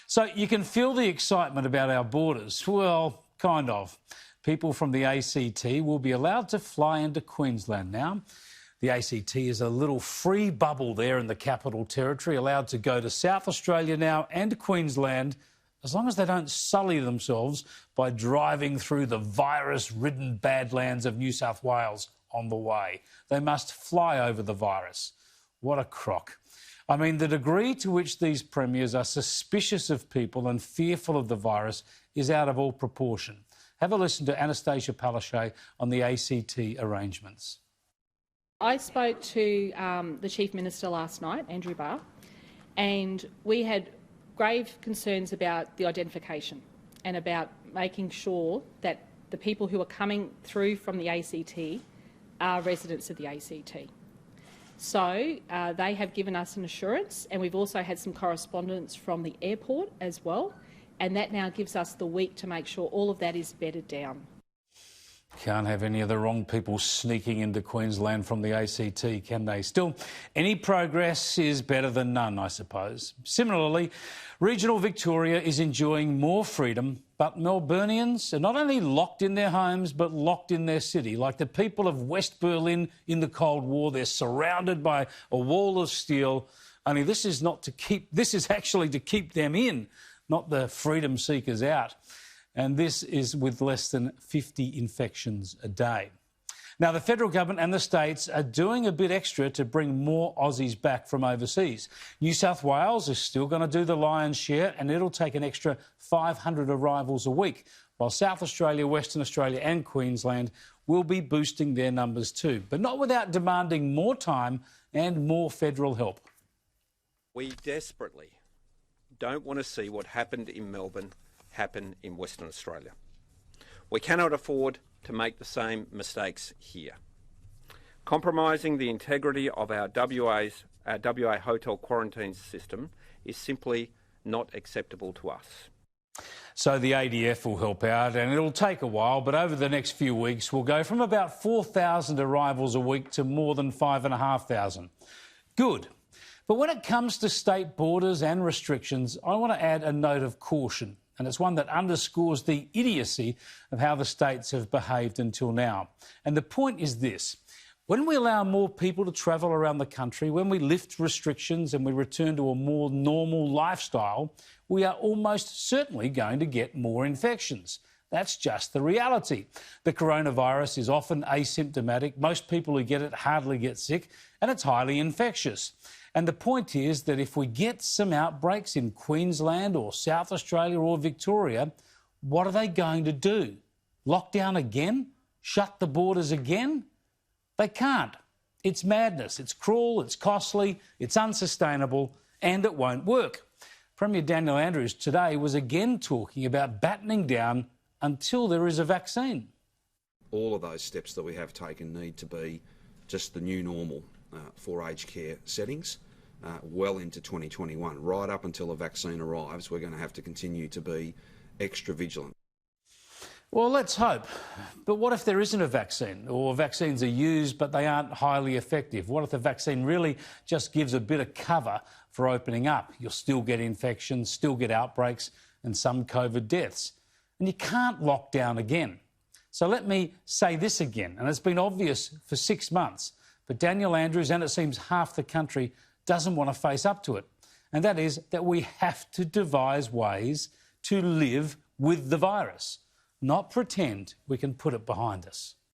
So you can feel the excitement about our borders. Well, kind of. People from the ACT will be allowed to fly into Queensland now. The ACT is a little free bubble there in the Capital Territory, allowed to go to South Australia now and Queensland, as long as they don't sully themselves by driving through the virus-ridden badlands of New South Wales on the way. They must fly over the virus. What a crock. I mean, the degree to which these premiers are suspicious of people and fearful of the virus is out of all proportion. Have a listen to Anastasia Palaszczuk on the ACT arrangements. I spoke to the Chief Minister last night, Andrew Barr, and we had grave concerns about the identification and about making sure that the people who are coming through from the ACT are residents of the ACT. So they have given us an assurance, and we've also had some correspondence from the airport as well, and that now gives us the week to make sure all of that is bedded down. Can't have any of the wrong people sneaking into Queensland from the ACT, can they? Still, any progress is better than none, I suppose. Similarly, regional Victoria is enjoying more freedom, but Melburnians are not only locked in their homes, but locked in their city. Like the people of West Berlin in the Cold War, they're surrounded by a wall of steel. Only this is actually to keep them in, not the freedom seekers out. And this is with less than 50 infections a day. Now, the federal government and the states are doing a bit extra to bring more Aussies back from overseas. New South Wales is still going to do the lion's share, and it'll take an extra 500 arrivals a week, while South Australia, Western Australia and Queensland will be boosting their numbers too, but not without demanding more time and more federal help. We desperately don't want to see what happened in Melbourne happen in Western Australia. We cannot afford to make the same mistakes here. Compromising the integrity of our WA hotel quarantine system is simply not acceptable to us. So the ADF will help out, and it'll take a while, but over the next few weeks we'll go from about 4,000 arrivals a week to more than 5,500. Good. But when it comes to state borders and restrictions, I want to add a note of caution. And it's one that underscores the idiocy of how the states have behaved until now. And the point is this. When we allow more people to travel around the country, when we lift restrictions and we return to a more normal lifestyle, we are almost certainly going to get more infections. That's just the reality. The coronavirus is often asymptomatic. Most people who get it hardly get sick, and it's highly infectious. And the point is that if we get some outbreaks in Queensland or South Australia or Victoria, what are they going to do? Lock down again? Shut the borders again? They can't. It's madness. It's cruel, it's costly, it's unsustainable, and it won't work. Premier Daniel Andrews today was again talking about battening down until there is a vaccine. All of those steps that we have taken need to be just the new normal for aged care settings well into 2021. Right up until a vaccine arrives, we're going to have to continue to be extra vigilant. Well, let's hope. But what if there isn't a vaccine, or vaccines are used but they aren't highly effective? What if the vaccine really just gives a bit of cover for opening up? You'll still get infections, still get outbreaks and some COVID deaths. And you can't lock down again. So let me say this again, and it's been obvious for 6 months, but Daniel Andrews, and it seems half the country, doesn't want to face up to it. And that is that we have to devise ways to live with the virus, not pretend we can put it behind us.